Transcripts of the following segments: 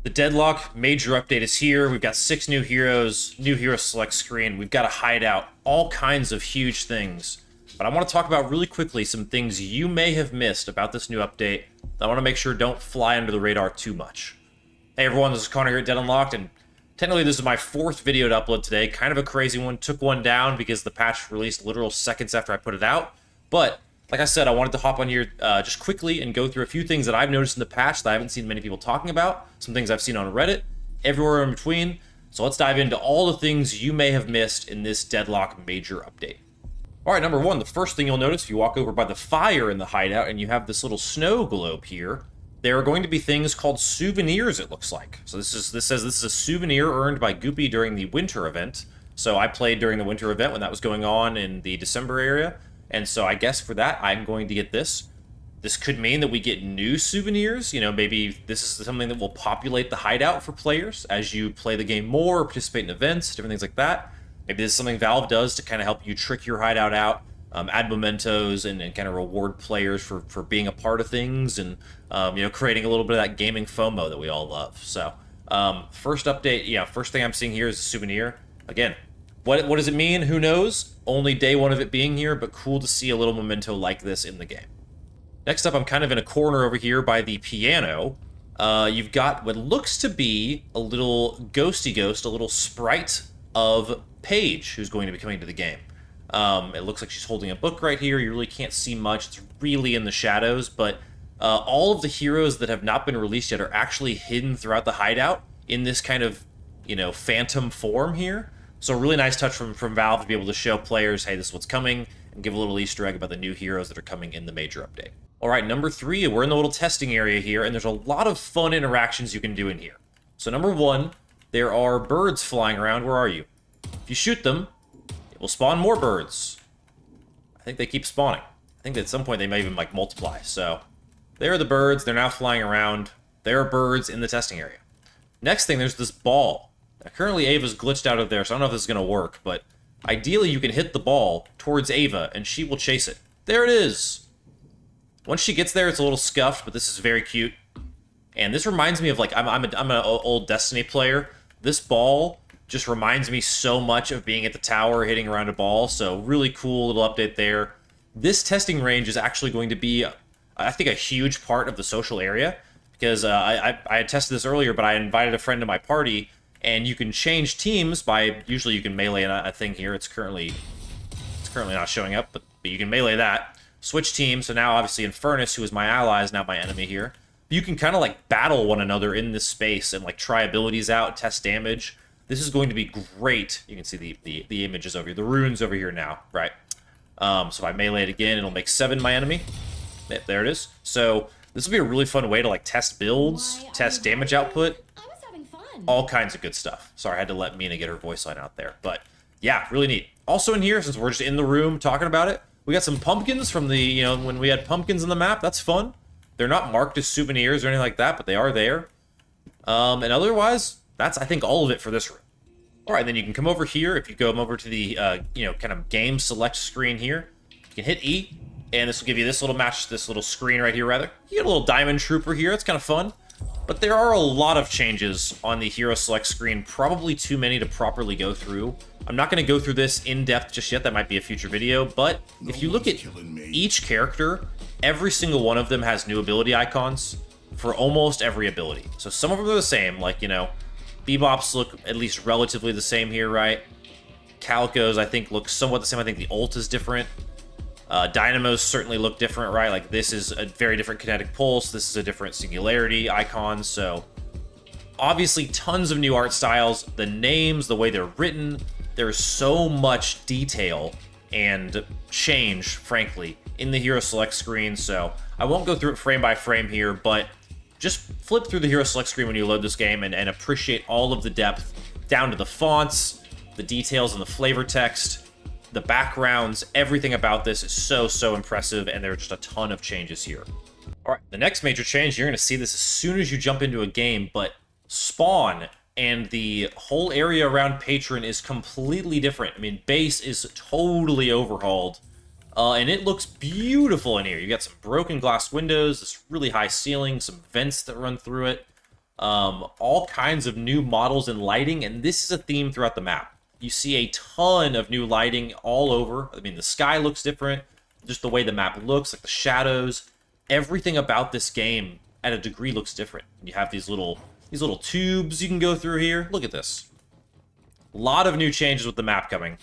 The Deadlock Major update is here. We've got 6 new heroes, new hero select screen. We've got a hideout, all kinds of huge things. But I want to talk about really quickly some things you may have missed about this new update that I want to make sure don't fly under the radar too much. Hey everyone, this is Connor here at Dead Unlocked, and technically this is my 4th video to upload today. Kind of a crazy one. Took one down because the patch released literal seconds after I put it out. But like I said, I wanted to hop on here just quickly and go through a few things that I've noticed in the patch that I haven't seen many people talking about, some things I've seen on Reddit, everywhere in between. So let's dive into all the things you may have missed in this Deadlock Major update. All right, number 1, the first thing you'll notice if you walk over by the fire in the hideout and you have this little snow globe here, there are going to be things called souvenirs, it looks like. So this says this is a souvenir earned by Goopy during the winter event. So I played during the winter event when that was going on in the December area. And so I guess for that, I'm going to get this. This could mean that we get new souvenirs. You know, maybe this is something that will populate the hideout for players as you play the game more, participate in events, different things like that. Maybe this is something Valve does to kind of help you trick your hideout out, add mementos, and kind of reward players for being a part of things, and you know, creating a little bit of that gaming FOMO that we all love. So first update, yeah, first thing I'm seeing here is a souvenir. Again, what does it mean? Who knows? Only day 1 of it being here, but cool to see a little memento like this in the game. Next up, I'm kind of in a corner over here by the piano. You've got what looks to be a little ghosty ghost, a little sprite of Paige, who's going to be coming to the game. It looks like she's holding a book right here. You really can't see much. It's really in the shadows, but all of the heroes that have not been released yet are actually hidden throughout the hideout in this kind of, you know, phantom form here. So a really nice touch from Valve to be able to show players, hey, this is what's coming, and give a little Easter egg about the new heroes that are coming in the major update. All right, number 3, we're in the little testing area here, and there's a lot of fun interactions you can do in here. So number 1, there are birds flying around. Where are you? If you shoot them, it will spawn more birds. I think they keep spawning. I think that at some point they may even like multiply. So there are the birds. They're now flying around. There are birds in the testing area. Next thing, there's this ball. Now, currently, Ava's glitched out of there, so I don't know if this is going to work, but ideally you can hit the ball towards Ava, and she will chase it. There it is! Once she gets there, it's a little scuffed, but this is very cute. And this reminds me of, like, I'm an old Destiny player. This ball just reminds me so much of being at the tower, hitting around a ball, so really cool little update there. This testing range is actually going to be, I think, a huge part of the social area, because I had tested this earlier, but I invited a friend to my party, and you can change teams by, usually you can melee a thing here. It's currently not showing up, but you can melee that. Switch teams, so now obviously Infernus, who is my ally, is now my enemy here. You can kind of like battle one another in this space and like try abilities out, test damage. This is going to be great. You can see the images over here, the runes over here now, right? So if I melee it again, it'll make 7 my enemy. There it is. So this will be a really fun way to like test builds, test damage output. All kinds of good stuff. Sorry, I had to let Mina get her voice line out there. But yeah, really neat. Also in here, since we're just in the room talking about it, we got some pumpkins from the, you know, when we had pumpkins on the map. That's fun. They're not marked as souvenirs or anything like that, but they are there. And otherwise, that's, I think, all of it for this room. All right, then you can come over here. If you go over to the, you know, kind of game select screen here, you can hit E, and this will give you this little match, this little screen right here, rather. You get a little diamond trooper here. It's kind of fun. But there are a lot of changes on the hero select screen, probably too many to properly go through. I'm not going to go through this in depth just yet, that might be a future video, but if you look at each character, every single one of them has new ability icons for almost every ability. So some of them are the same, like, you know, Bebop's look at least relatively the same here, right? Calico's, I think, look somewhat the same. I think the ult is different. Dynamos certainly look different, right? Like, this is a very different kinetic pulse. This is a different singularity icon. So, obviously, tons of new art styles. The names, the way they're written, there's so much detail and change, frankly, in the hero select screen. So, I won't go through it frame by frame here, but just flip through the hero select screen when you load this game and appreciate all of the depth, down to the fonts, the details, and the flavor text. The backgrounds, everything about this is so impressive, and there are just a ton of changes here. All right, the next major change, you're going to see this as soon as you jump into a game, but Spawn and the whole area around Patron is completely different. I mean, base is totally overhauled, and it looks beautiful in here. You got some broken glass windows, this really high ceiling, some vents that run through it. all kinds of new models and lighting, and this is a theme throughout the map. You see a ton of new lighting all over. I mean, the sky looks different, just the way the map looks, like the shadows. Everything about this game, at a degree, looks different. You have these little tubes you can go through here. Look at this. A lot of new changes with the map coming.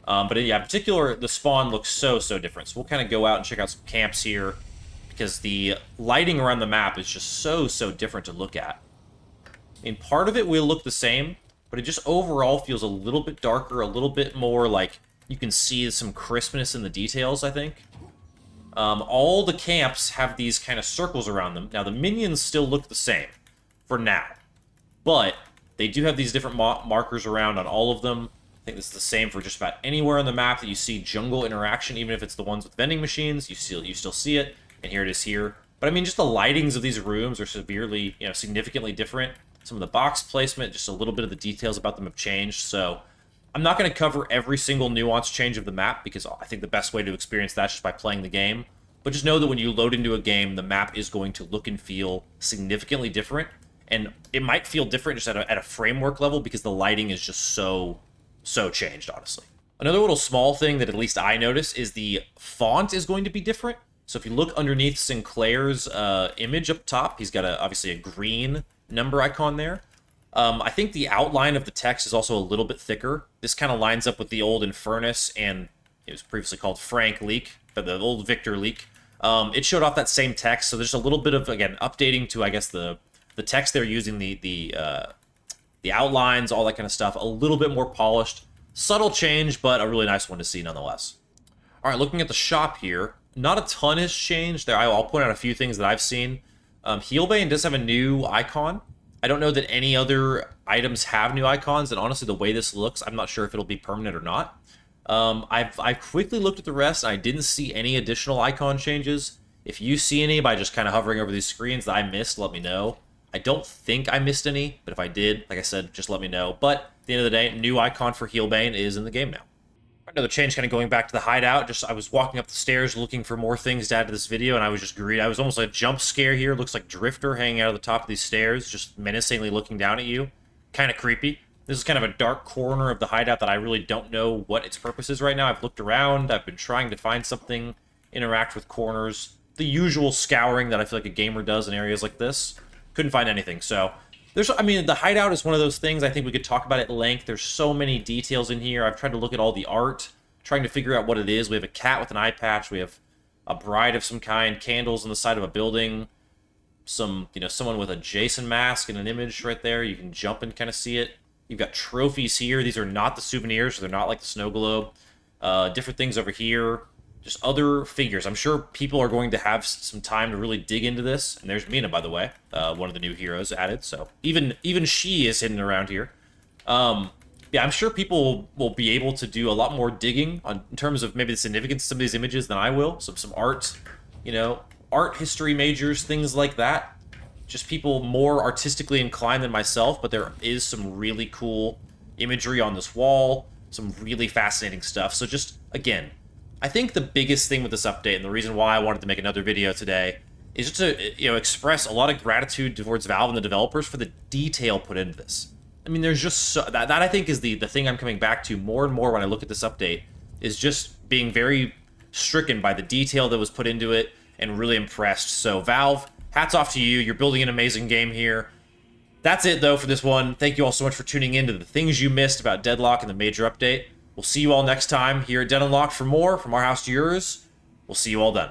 But yeah, in particular, the spawn looks so different. So we'll kind of go out and check out some camps here, because the lighting around the map is just so different to look at. I mean, part of it will look the same, but it just overall feels a little bit darker, a little bit more like you can see some crispness in the details, I think. All the camps have these kind of circles around them. Now, the minions still look the same for now, but they do have these different markers around on all of them. I think this is the same for just about anywhere on the map that you see jungle interaction, even if it's the ones with vending machines, you still see it, and here it is here. But I mean, just the lightings of these rooms are severely, significantly different. Some of the box placement, just a little bit of the details about them have changed. So I'm not going to cover every single nuance change of the map, because I think the best way to experience that is just by playing the game. But just know that when you load into a game, the map is going to look and feel significantly different. And it might feel different just at a framework level, because the lighting is just so changed, honestly. Another little small thing that at least I notice is the font is going to be different. So if you look underneath Sinclair's image up top, he's got obviously a green number icon there. I think the outline of the text is also a little bit thicker. This kind of lines up with the old Infernus, and it was previously called Frank leak, but the old Victor leak. It showed off that same text, so there's a little bit of, again, updating to, I guess, the text they're using, the outlines, all that kind of stuff, a little bit more polished. Subtle change, but a really nice one to see nonetheless. All right, looking at the shop here, not a ton has changed there. I'll point out a few things that I've seen. Healbane does have a new icon. I don't know that any other items have new icons, and honestly, the way this looks, I'm not sure if it'll be permanent or not. I've quickly looked at the rest, and I didn't see any additional icon changes. If you see any by just kind of hovering over these screens that I missed, let me know. I don't think I missed any, but if I did, like I said, just let me know. But at the end of the day, new icon for Healbane is in the game now. Another change, kind of going back to the hideout. I was walking up the stairs looking for more things to add to this video, and I was just greedy. I was almost like a jump scare here. Looks like Drifter hanging out of the top of these stairs, just menacingly looking down at you. Kind of creepy. This is kind of a dark corner of the hideout that I really don't know what its purpose is right now. I've looked around. I've been trying to find something, interact with corners. The usual scouring that I feel like a gamer does in areas like this. Couldn't find anything, so... the hideout is one of those things I think we could talk about at length. There's so many details in here. I've tried to look at all the art, trying to figure out what it is. We have a cat with an eye patch. We have a bride of some kind, candles on the side of a building, someone with a Jason mask and an image right there. You can jump and kind of see it. You've got trophies here. These are not the souvenirs, so they're not like the snow globe. Different things over here. Just other figures. I'm sure people are going to have some time to really dig into this. And there's Mina, by the way, one of the new heroes added. So even she is hidden around here. Yeah, I'm sure people will be able to do a lot more digging in terms of maybe the significance of some of these images than I will. Some art, art history majors, things like that. Just people more artistically inclined than myself, but there is some really cool imagery on this wall, some really fascinating stuff. So just, again, I think the biggest thing with this update, and the reason why I wanted to make another video today, is just to express a lot of gratitude towards Valve and the developers for the detail put into this. I mean, there's just that I think is the thing I'm coming back to more and more when I look at this update, is just being very stricken by the detail that was put into it and really impressed. So Valve, hats off to you. You're building an amazing game here. That's it, though, for this one. Thank you all so much for tuning in to the things you missed about Deadlock and the major update. We'll see you all next time here at Dead Unlocked for more from our house to yours. We'll see you all then.